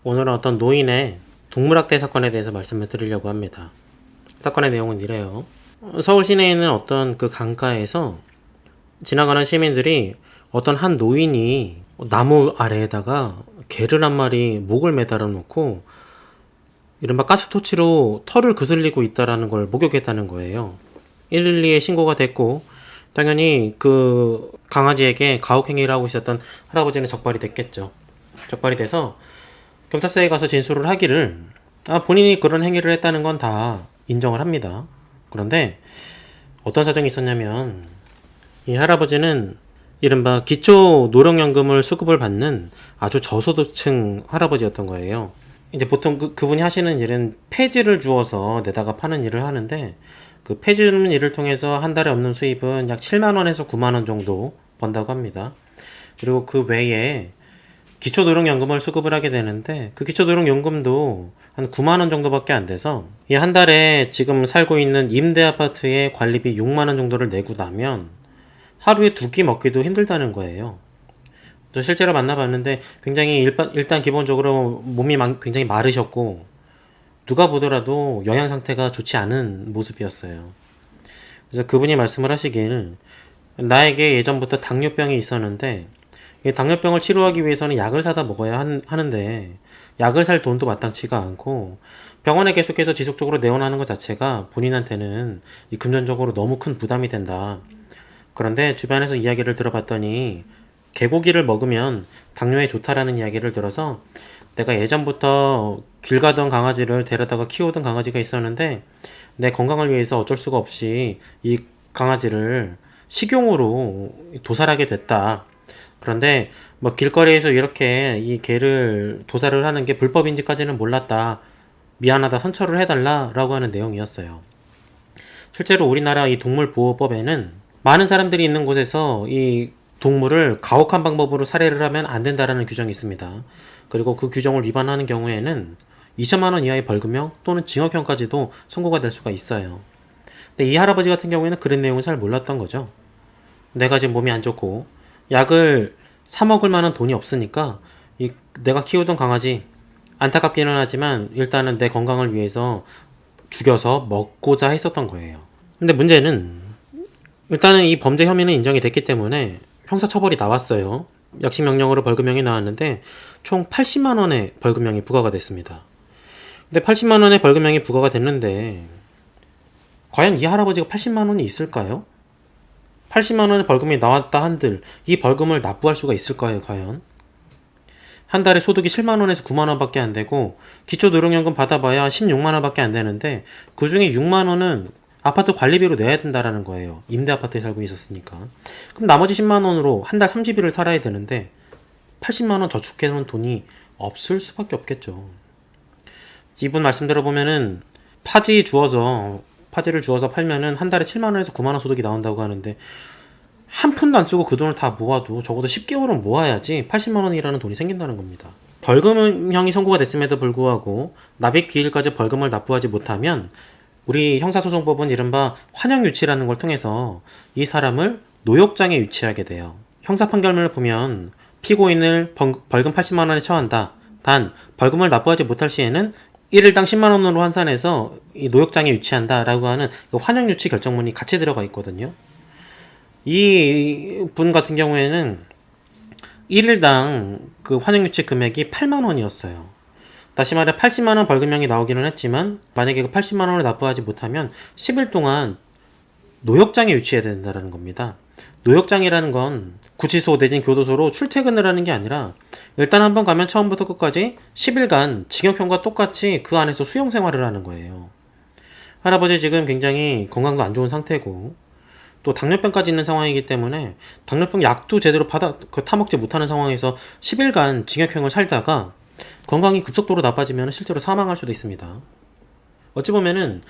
오늘은 어떤 노인의 동물학대 사건에 대해서 말씀을 드리려고 합니다. 사건의 내용은 이래요. 서울 시내에 있는 어떤 그 강가에서 지나가는 시민들이 어떤 한 노인이 나무 아래에다가 개를 한 마리 목을 매달아 놓고 이른바 가스토치로 털을 그슬리고 있다라는 걸 목격했다는 거예요. 112에 신고가 됐고 당연히 그 강아지에게 가혹행위를 하고 있었던 할아버지는 적발이 됐겠죠. 적발이 돼서 경찰서에 가서 진술을 하기를 본인이 그런 행위를 했다는 건 다 인정을 합니다. 그런데 어떤 사정이 있었냐면 이 할아버지는 이른바 기초노령연금을 수급을 받는 아주 저소득층 할아버지였던 거예요. 이제 보통 그분이 하시는 일은 폐지를 주워서 내다가 파는 일을 하는데 그 폐지 주는 일을 통해서 한 달에 얻는 수입은 약 7만원에서 9만원 정도 번다고 합니다. 그리고 그 외에 기초노령연금을 수급을 하게 되는데 그 기초노령연금도 한 9만원 정도밖에 안 돼서 이 한 달에 지금 살고 있는 임대아파트의 관리비 6만원 정도를 내고 나면 하루에 두 끼 먹기도 힘들다는 거예요. 또 실제로 만나봤는데 굉장히 일단 기본적으로 몸이 굉장히 마르셨고 누가 보더라도 영양 상태가 좋지 않은 모습이었어요. 그래서 그분이 말씀을 하시길 나에게 예전부터 당뇨병이 있었는데 이 당뇨병을 치료하기 위해서는 약을 사다 먹어야 하는데 약을 살 돈도 마땅치가 않고 병원에 계속해서 지속적으로 내원하는 것 자체가 본인한테는 이 금전적으로 너무 큰 부담이 된다. 그런데 주변에서 이야기를 들어봤더니 개고기를 먹으면 당뇨에 좋다라는 이야기를 들어서 내가 예전부터 길 가던 강아지를 데려다가 키우던 강아지가 있었는데 내 건강을 위해서 어쩔 수가 없이 이 강아지를 식용으로 도살하게 됐다. 그런데 뭐 길거리에서 이렇게 이 개를 도살을 하는 게 불법인지까지는 몰랐다. 미안하다, 선처를 해달라라고 하는 내용이었어요. 실제로 우리나라 이 동물보호법에는 많은 사람들이 있는 곳에서 이 동물을 가혹한 방법으로 살해를 하면 안 된다라는 규정이 있습니다. 그리고 그 규정을 위반하는 경우에는 2천만 원 이하의 벌금형 또는 징역형까지도 선고가 될 수가 있어요. 근데 이 할아버지 같은 경우에는 그런 내용을 잘 몰랐던 거죠. 내가 지금 몸이 안 좋고 약을 사 먹을 만한 돈이 없으니까 내가 키우던 강아지 안타깝기는 하지만 일단은 내 건강을 위해서 죽여서 먹고자 했었던 거예요. 근데 문제는 일단은 이 범죄 혐의는 인정이 됐기 때문에 형사처벌이 나왔어요. 약식명령으로 벌금형이 나왔는데 총 80만원의 벌금형이 부과가 됐습니다. 근데 80만원의 벌금형이 부과가 됐는데 과연 이 할아버지가 80만원이 있을까요? 80만원의 벌금이 나왔다 한들 이 벌금을 납부할 수가 있을까요, 과연? 한 달에 소득이 7만원에서 9만원 밖에 안 되고 기초노령연금 받아봐야 16만원 밖에 안 되는데 그 중에 6만원은 아파트 관리비로 내야 된다라는 거예요. 임대 아파트에 살고 있었으니까. 그럼 나머지 10만원으로 한 달 30일을 살아야 되는데 80만원 저축해 놓은 돈이 없을 수밖에 없겠죠. 이분 말씀 들어보면은 파지를 주워서 팔면은 한 달에 7만원에서 9만원 소득이 나온다고 하는데 한 푼도 안 쓰고 그 돈을 다 모아도 적어도 10개월은 모아야지 80만원이라는 돈이 생긴다는 겁니다. 벌금형이 선고가 됐음에도 불구하고 납입 기일까지 벌금을 납부하지 못하면 우리 형사소송법은 이른바 환영유치라는 걸 통해서 이 사람을 노역장에 유치하게 돼요. 형사 판결문을 보면 피고인을 벌금 80만원에 처한다. 단 벌금을 납부하지 못할 시에는 1일당 10만원으로 환산해서 이 노역장에 유치한다 라고 하는 그 환영유치 결정문이 같이 들어가 있거든요. 이 분 같은 경우에는 1일당 그 환영유치 금액이 8만원이었어요. 다시 말해 80만원 벌금형이 나오기는 했지만 만약에 그 80만원을 납부하지 못하면 10일 동안 노역장에 유치해야 된다는 겁니다. 노역장이라는 건 구치소 내진 교도소로 출퇴근을 하는 게 아니라 일단 한번 가면 처음부터 끝까지 10일간 징역형과 똑같이 그 안에서 수용 생활을 하는 거예요. 할아버지 지금 굉장히 건강도 안 좋은 상태고 또 당뇨병까지 있는 상황이기 때문에 당뇨병 약도 제대로 타먹지 못하는 상황에서 10일간 징역형을 살다가 건강이 급속도로 나빠지면 실제로 사망할 수도 있습니다. 어찌 보면은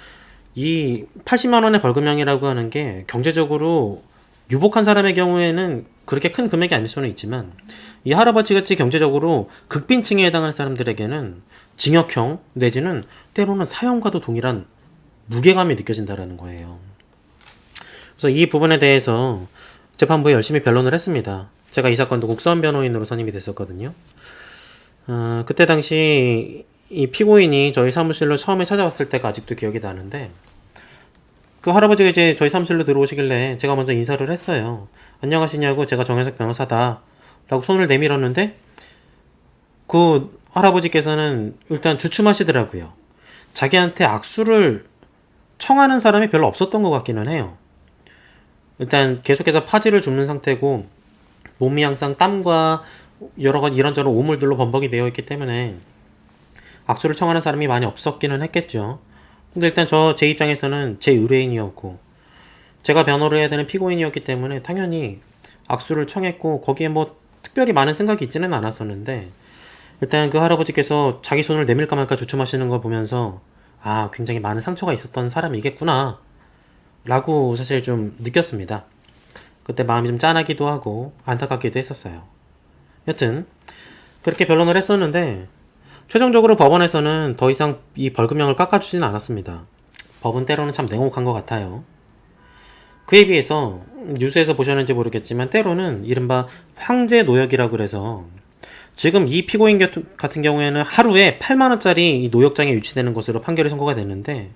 이 80만원의 벌금형이라고 하는 게 경제적으로 유복한 사람의 경우에는 그렇게 큰 금액이 아닐 수는 있지만 이 할아버지같이 경제적으로 극빈층에 해당하는 사람들에게는 징역형 내지는 때로는 사형과도 동일한 무게감이 느껴진다는 거예요. 그래서 이 부분에 대해서 재판부에 열심히 변론을 했습니다. 제가 이 사건도 국선 변호인으로 선임이 됐었거든요. 그때 당시 이 피고인이 저희 사무실로 처음에 찾아왔을 때가 아직도 기억이 나는데, 그 할아버지가 이제 저희 사무실로 들어오시길래 제가 먼저 인사를 했어요. 안녕하시냐고, 제가 정현석 변호사다 라고 손을 내밀었는데, 그 할아버지께서는 일단 주춤하시더라고요. 자기한테 악수를 청하는 사람이 별로 없었던 것 같기는 해요. 일단 계속해서 파지를 줍는 상태고, 몸이 항상 땀과 여러 가지 이런저런 오물들로 범벅이 되어 있기 때문에 악수를 청하는 사람이 많이 없었기는 했겠죠. 근데 일단 제 입장에서는 제 의뢰인이었고, 제가 변호를 해야 되는 피고인이었기 때문에 당연히 악수를 청했고, 거기에 뭐 특별히 많은 생각이 있지는 않았었는데, 일단 그 할아버지께서 자기 손을 내밀까 말까 주춤하시는 걸 보면서, 아, 굉장히 많은 상처가 있었던 사람이겠구나 라고 사실 좀 느꼈습니다. 그때 마음이 좀 짠하기도 하고 안타깝기도 했었어요. 여튼 그렇게 변론을 했었는데, 최종적으로 법원에서는 더 이상 이 벌금형을 깎아주지는 않았습니다. 법은 때로는 참 냉혹한 것 같아요. 그에 비해서 뉴스에서 보셨는지 모르겠지만, 때로는 이른바 황제 노역이라고 그래서, 지금 이 피고인 같은 경우에는 하루에 8만원짜리 노역장에 유치되는 것으로 판결이 선고가 됐는데,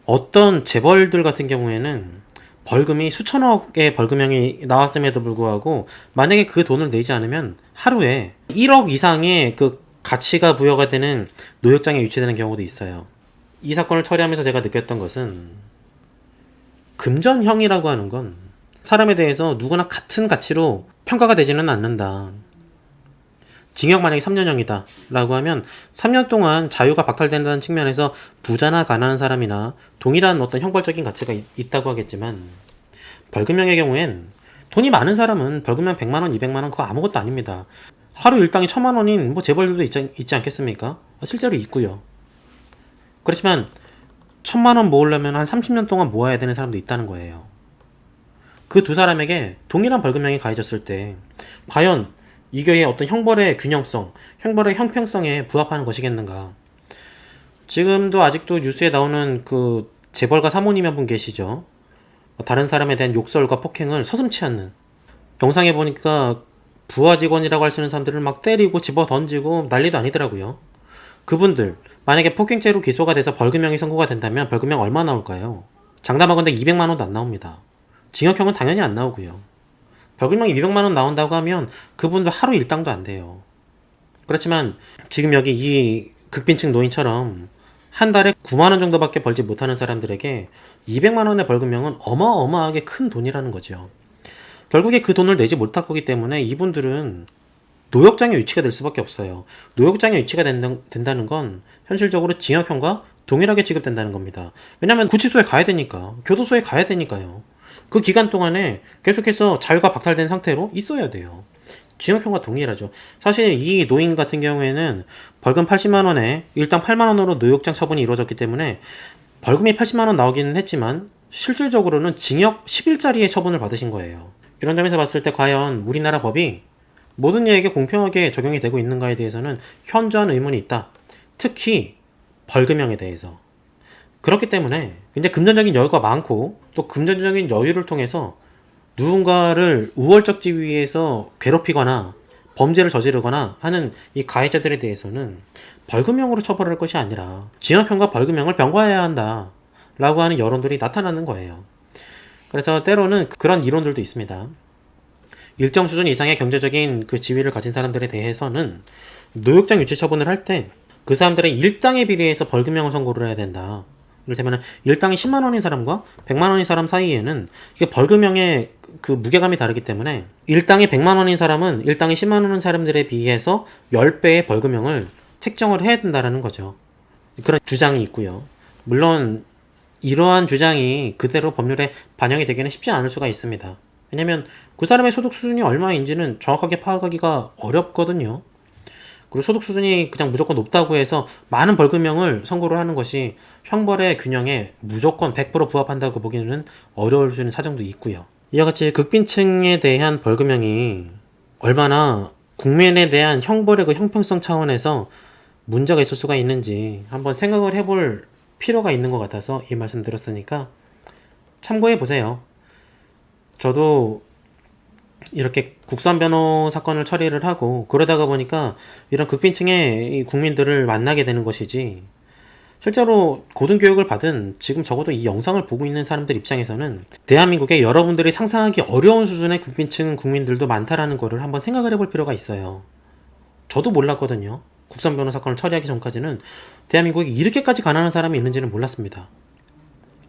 어떤 재벌들 같은 경우에는 벌금이 수천억의 벌금형이 나왔음에도 불구하고, 만약에 그 돈을 내지 않으면 하루에 1억 이상의 그 가치가 부여가 되는 노역장에 유치되는 경우도 있어요. 이 사건을 처리하면서 제가 느꼈던 것은, 금전형이라고 하는 건 사람에 대해서 누구나 같은 가치로 평가가 되지는 않는다. 징역 만약에 3년형이다 라고 하면 3년 동안 자유가 박탈된다는 측면에서 부자나 가난한 사람이나 동일한 어떤 형벌적인 가치가 있다고 하겠지만, 벌금형의 경우엔 돈이 많은 사람은 벌금형 100만원, 200만원 그거 아무것도 아닙니다. 하루 일당이 1000만원인 뭐 재벌들도 있지 않겠습니까? 실제로 있고요. 그렇지만 1000만원 모으려면 한 30년 동안 모아야 되는 사람도 있다는 거예요. 그 두 사람에게 동일한 벌금형이 가해졌을 때 과연 이게 어떤 형벌의 균형성, 형벌의 형평성에 부합하는 것이겠는가. 지금도 아직도 뉴스에 나오는 그 재벌가 사모님 한 분 계시죠. 다른 사람에 대한 욕설과 폭행을 서슴지 않는, 영상에 보니까 부하 직원이라고 할 수 있는 사람들을 막 때리고 집어 던지고 난리도 아니더라고요. 그분들 만약에 폭행죄로 기소가 돼서 벌금형이 선고가 된다면 벌금형 얼마 나올까요? 장담하건대 200만원도 안 나옵니다. 징역형은 당연히 안 나오고요. 벌금형이 200만원 나온다고 하면 그분도 하루 일당도 안 돼요. 그렇지만 지금 여기 이 극빈층 노인처럼 한 달에 9만원 정도밖에 벌지 못하는 사람들에게 200만원의 벌금형은 어마어마하게 큰 돈이라는 거죠. 결국에 그 돈을 내지 못할 거기 때문에 이분들은 노역장에 유치가 될 수밖에 없어요. 노역장에 유치가 된다는 건 현실적으로 징역형과 동일하게 취급된다는 겁니다. 왜냐하면 구치소에 가야 되니까, 교도소에 가야 되니까요. 그 기간 동안에 계속해서 자유가 박탈된 상태로 있어야 돼요. 징역형과 동일하죠. 사실 이 노인 같은 경우에는 벌금 80만원에 일당 8만원으로 노역장 처분이 이루어졌기 때문에 벌금이 80만원 나오기는 했지만 실질적으로는 징역 10일짜리의 처분을 받으신 거예요. 이런 점에서 봤을 때 과연 우리나라 법이 모든 이에게 공평하게 적용이 되고 있는가에 대해서는 현저한 의문이 있다. 특히 벌금형에 대해서. 그렇기 때문에 굉장히 금전적인 여유가 많고, 또 금전적인 여유를 통해서 누군가를 우월적 지위에서 괴롭히거나 범죄를 저지르거나 하는 이 가해자들에 대해서는 벌금형으로 처벌할 것이 아니라 징역형과 벌금형을 병과해야 한다 라고 하는 여론들이 나타나는 거예요. 그래서 때로는 그런 이론들도 있습니다. 일정 수준 이상의 경제적인 그 지위를 가진 사람들에 대해서는 노역장 유치 처분을 할 때 그 사람들의 일당에 비례해서 벌금형을 선고를 해야 된다. 이를테면 일당이 10만원인 사람과 100만원인 사람 사이에는 이게 벌금형의 그 무게감이 다르기 때문에, 일당이 100만원인 사람은 일당이 10만원인 사람들에 비해서 10배의 벌금형을 책정을 해야 된다는 거죠. 그런 주장이 있고요. 물론 이러한 주장이 그대로 법률에 반영이 되기는 쉽지 않을 수가 있습니다. 왜냐면 그 사람의 소득 수준이 얼마인지는 정확하게 파악하기가 어렵거든요. 그리고 소득 수준이 그냥 무조건 높다고 해서 많은 벌금형을 선고를 하는 것이 형벌의 균형에 무조건 100% 부합한다고 보기는 어려울 수 있는 사정도 있고요. 이와 같이 극빈층에 대한 벌금형이 얼마나 국민에 대한 형벌의 그 형평성 차원에서 문제가 있을 수가 있는지 한번 생각을 해볼 필요가 있는 것 같아서 이 말씀 드렸으니까 참고해 보세요. 저도 이렇게 국선 변호 사건을 처리를 하고 그러다가 보니까 이런 극빈층의 이 국민들을 만나게 되는 것이지, 실제로 고등교육을 받은 지금 적어도 이 영상을 보고 있는 사람들 입장에서는 대한민국에 여러분들이 상상하기 어려운 수준의 극빈층 국민들도 많다라는 거를 한번 생각을 해볼 필요가 있어요. 저도 몰랐거든요. 국선 변호 사건을 처리하기 전까지는 대한민국에 이렇게까지 가난한 사람이 있는지는 몰랐습니다.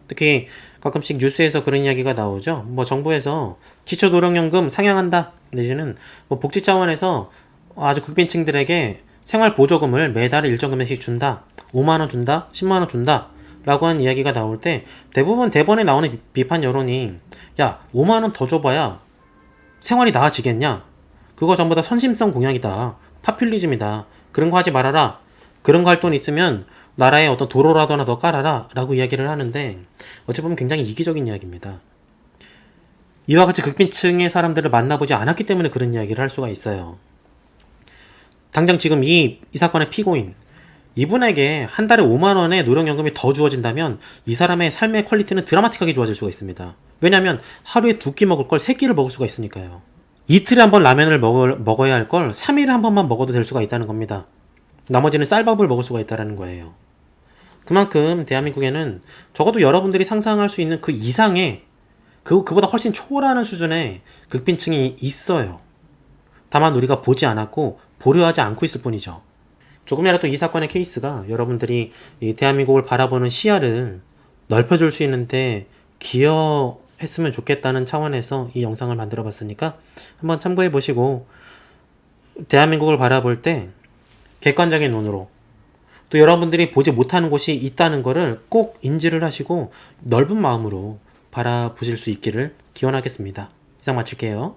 특히 가끔씩 뉴스에서 그런 이야기가 나오죠. 뭐 정부에서 기초노령연금 상향한다, 내지는 뭐 복지 차원에서 아주 극빈층들에게 생활보조금을 매달 일정 금액씩 준다, 5만원 준다, 10만원 준다 라고 한 이야기가 나올 때 대부분 대본에 나오는 비판 여론이, 야 5만원 더 줘봐야 생활이 나아지겠냐, 그거 전부 다 선심성 공약이다, 파퓰리즘이다, 그런 거 하지 말아라, 그런 거 할 돈 있으면 나라에 어떤 도로라도 하나 더 깔아라 라고 이야기를 하는데, 어찌 보면 굉장히 이기적인 이야기입니다. 이와 같이 극빈층의 사람들을 만나보지 않았기 때문에 그런 이야기를 할 수가 있어요. 당장 지금 이 사건의 피고인, 이분에게 한 달에 5만원의 노령연금이 더 주어진다면 이 사람의 삶의 퀄리티는 드라마틱하게 좋아질 수가 있습니다. 왜냐하면 하루에 2끼 먹을 걸 3끼를 먹을 수가 있으니까요. 이틀에 한 번 라면을 먹어야 할 걸 3일에 한 번만 먹어도 될 수가 있다는 겁니다. 나머지는 쌀밥을 먹을 수가 있다는 거예요. 그만큼 대한민국에는 적어도 여러분들이 상상할 수 있는 그 이상의, 그보다 훨씬 초월하는 수준의 극빈층이 있어요. 다만 우리가 보지 않았고 보려 하지 않고 있을 뿐이죠. 조금이라도 이 사건의 케이스가 여러분들이 이 대한민국을 바라보는 시야를 넓혀줄 수 있는데 기여했으면 좋겠다는 차원에서 이 영상을 만들어 봤으니까 한번 참고해 보시고, 대한민국을 바라볼 때 객관적인 눈으로, 또 여러분들이 보지 못하는 곳이 있다는 것을 꼭 인지를 하시고 넓은 마음으로 바라보실 수 있기를 기원하겠습니다. 이상 마칠게요.